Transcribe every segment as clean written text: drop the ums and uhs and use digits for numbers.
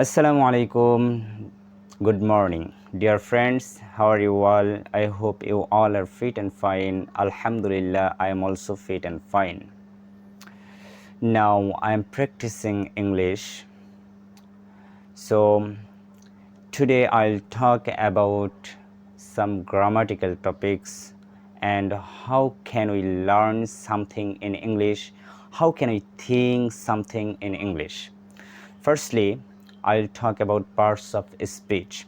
Assalamu alaikum. Good morning. Dear friends, how are you all? I hope you all are fit and fine. Alhamdulillah, I am also fit and fine. Now I am practicing English. So today I'll talk about some grammatical topics and how can we learn something in English? How can we think something in English? Firstly, I'll talk about parts of speech.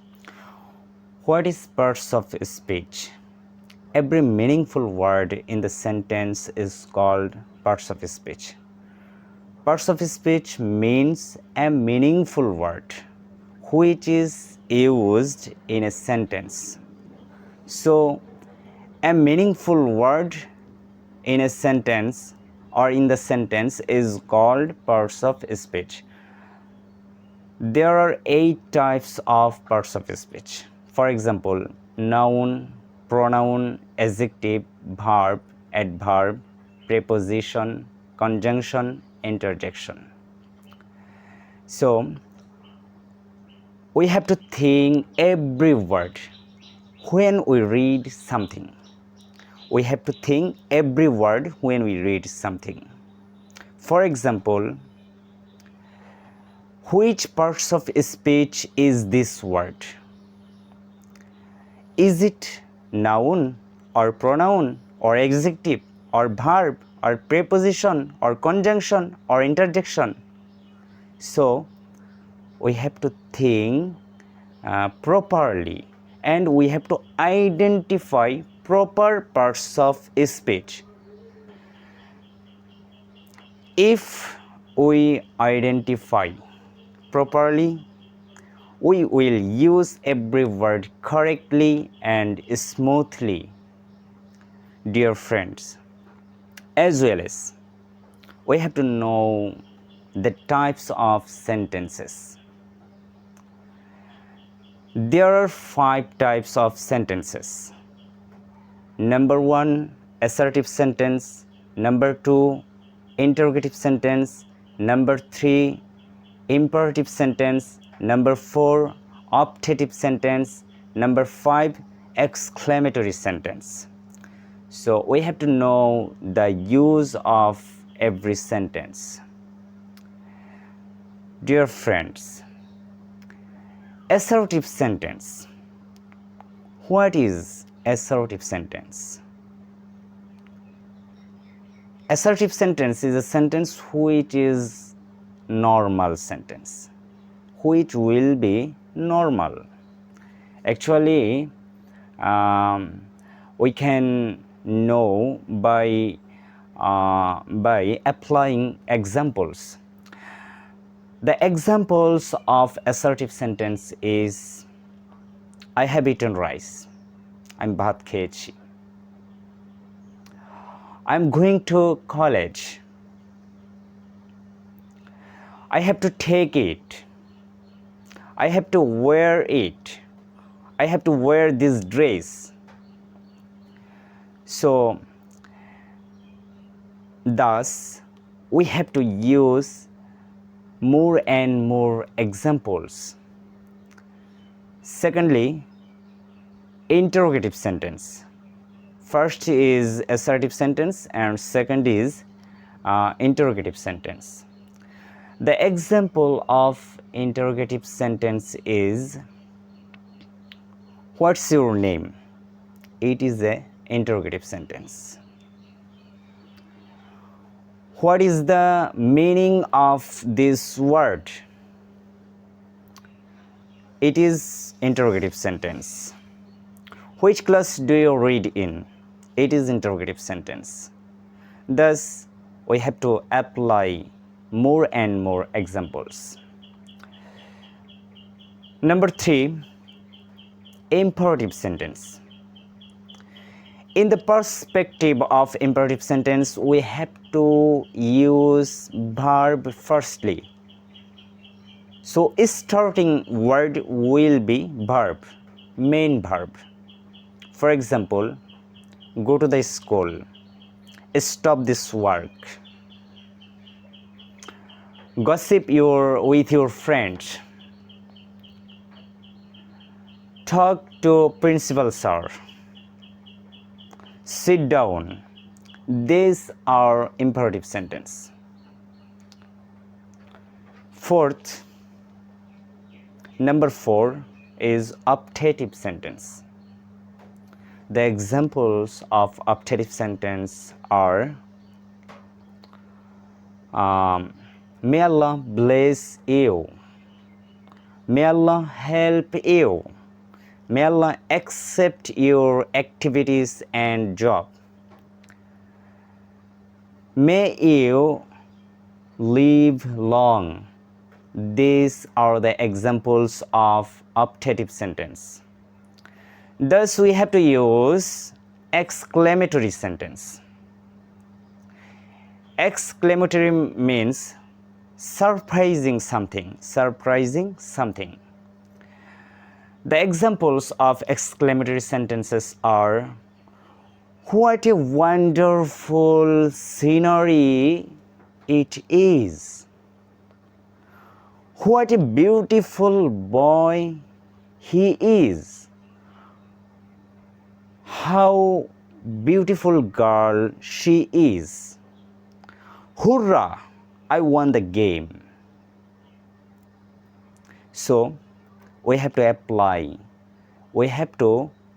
What is parts of speech? Every meaningful word in the sentence is called parts of speech. Parts of speech means a meaningful word which is used in a sentence. So, a meaningful word in a sentence or in the sentence is called parts of speech. There are 8 types of parts of speech. For example, noun, pronoun, adjective, verb, adverb, preposition, conjunction, interjection. So, we have to think every word when we read something. We have to think every word when we read something. For example, which parts of speech is this word? Is it noun or pronoun or adjective or verb or preposition or conjunction or interjection? So we have to think properly and we have to identify proper parts of speech. If we identify properly, we will use every word correctly and smoothly. Dear friends, as well as we have to know the types of sentences. There are 5 types of sentences. Number 1, assertive sentence. Number 2, interrogative sentence. Number 3, imperative sentence. Number 4, optative sentence. Number 5, exclamatory sentence. So we have to know the use of every sentence. Dear friends, assertive sentence. What is assertive sentence? Assertive sentence is a sentence which is normal sentence, which will be normal. Actually, we can know by applying examples. The examples of assertive sentence is I have eaten rice. I'm bhat খেয়েছি. I'm going to college. I have to take it. I have to wear it. I have to wear this dress. So, thus, we have to use more and more examples. Secondly, interrogative sentence. First is assertive sentence and second is interrogative sentence. The example of interrogative sentence is what's your name? It is a interrogative sentence. What is the meaning of this word? It is interrogative sentence. Which class do you read in? It is interrogative sentence. Thus, we have to apply more and more examples. Number 3, imperative sentence. In the perspective of imperative sentence, we have to use verb firstly. So, starting word will be verb, main verb. For example, go to the school, stop this work, gossip with your friends, talk to principal sir, sit down. These are imperative sentence. Fourth, number 4 is optative sentence. The examples of optative sentence are may Allah bless you, may Allah help you, may Allah accept your activities and job, may you live long. These are the examples of optative sentence. Thus we have to use exclamatory sentence. Exclamatory means surprising something, surprising something. The examples of exclamatory sentences are, what a wonderful scenery it is. What a beautiful boy he is. How beautiful girl she is. Hurrah, I won the game. So we have to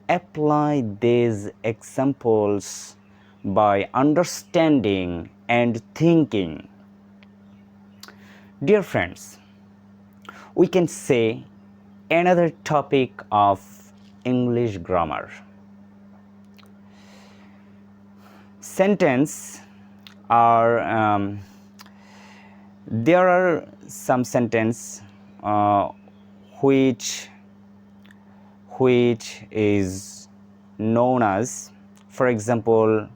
apply these examples by understanding and thinking. Dear friends, we can say another topic of English grammar. Sentence are there are some sentence which is known as, for example,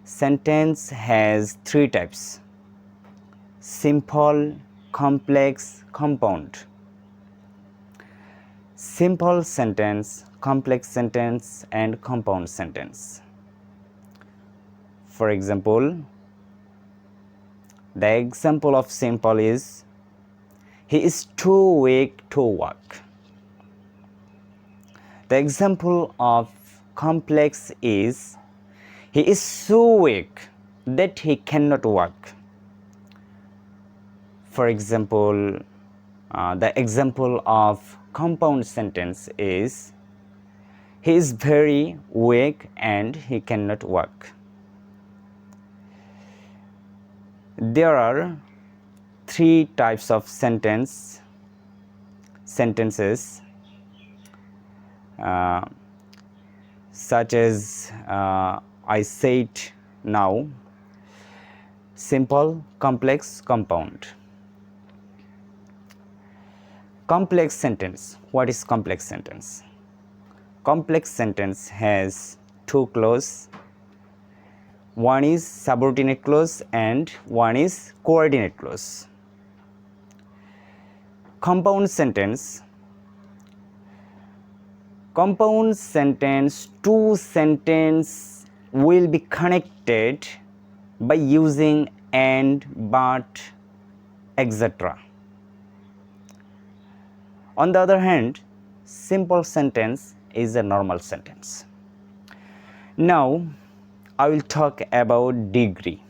sentence has 3 types: simple, complex, compound. Simple sentence, complex sentence, and compound sentence. For example, the example of simple is, he is too weak to walk. The example of complex is, he is so weak that he cannot walk. For example, the example of compound sentence is, he is very weak and he cannot walk. There are 3 types of sentences, such as I said now: simple, complex, compound. Complex sentence. What is complex sentence? Complex sentence has 2 clauses. One is subordinate clause and one is coordinate clause. Compound sentence. Compound sentence, 2 sentences will be connected by using and, but, etc. On the other hand, simple sentence is a normal sentence. Now I will talk about degree.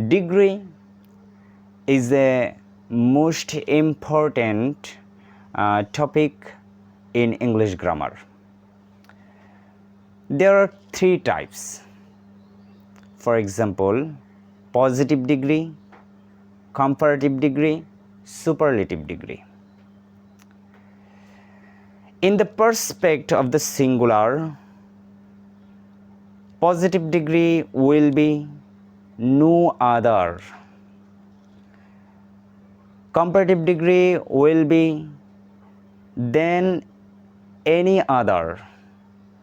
Degree is the most important topic in English grammar. There are 3 types. For example, positive degree, comparative degree, superlative degree. In the perspective of the singular, positive degree will be no other. Comparative degree will be than any other.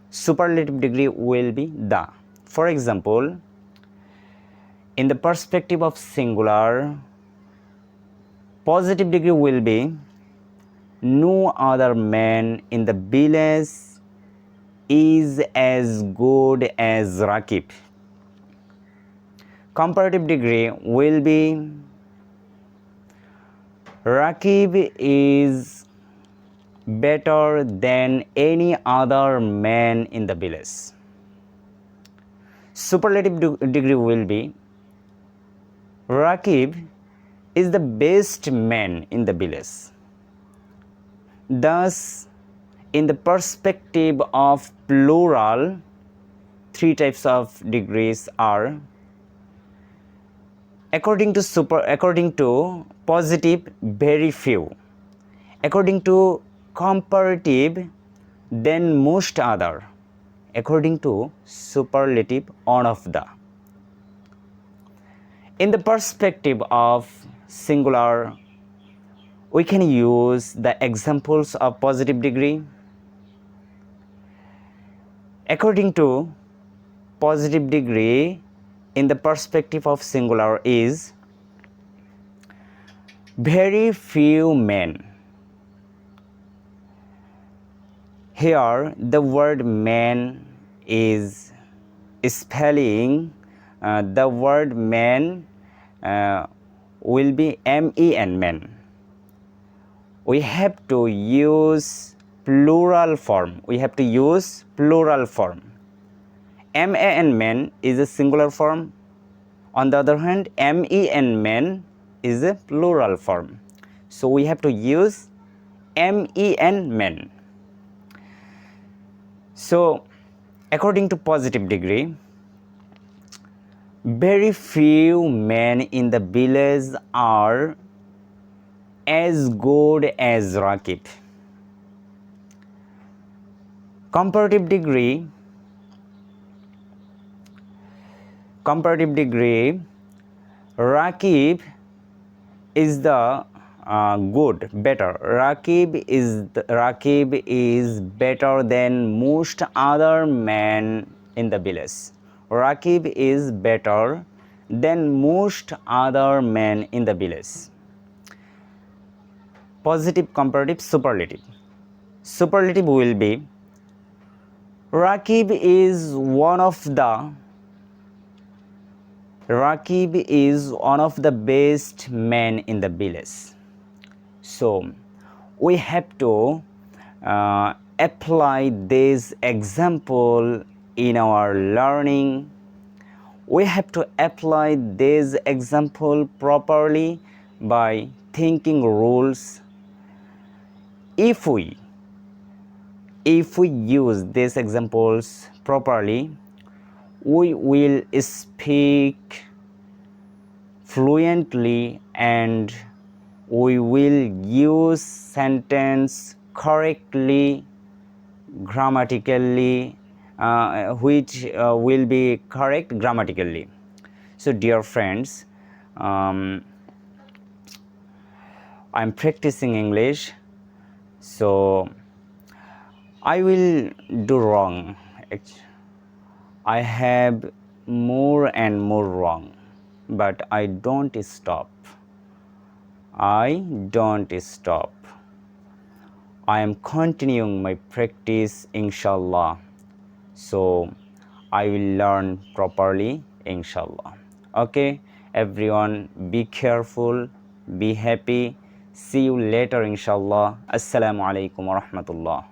Superlative degree will be the. For example, in the perspective of singular, positive degree will be no other man in the village is as good as Rakib. Comparative degree will be Rakib is better than any other man in the village. Superlative degree will be Rakib is the best man in the village. Thus, in the perspective of plural, three types of degrees are according to positive, very few. According to comparative, then most other. According to superlative, one of the. In the perspective of singular, we can use the examples of positive degree. According to positive degree, in the perspective of singular is very few men. Here the word man is spelling, the word man will be men, men. We have to use plural form. Man, men is a singular form. On the other hand, men, men is a plural form. So we have to use men, men. So according to positive degree, very few men in the village are as good as Rakib. Comparative degree, Rakib is the good, better. Rakib is better than most other men in the village. Rakib is better than most other men in the village. Positive, comparative, superlative. Superlative will be Rakib is one of the best men in the village. So we have to apply this example in our learning. We have to apply this example properly by thinking rules. If we use these examples properly, we will speak fluently and we will use sentence correctly, grammatically, which will be correct grammatically. So dear friends, I'm practicing English, so I will do wrong. I have more and more wrong, but I don't stop. I am continuing my practice, inshallah. So I will learn properly, inshallah. Okay, everyone, be careful, be happy. See you later, inshallah. Assalamu alaikum wa rahmatullah.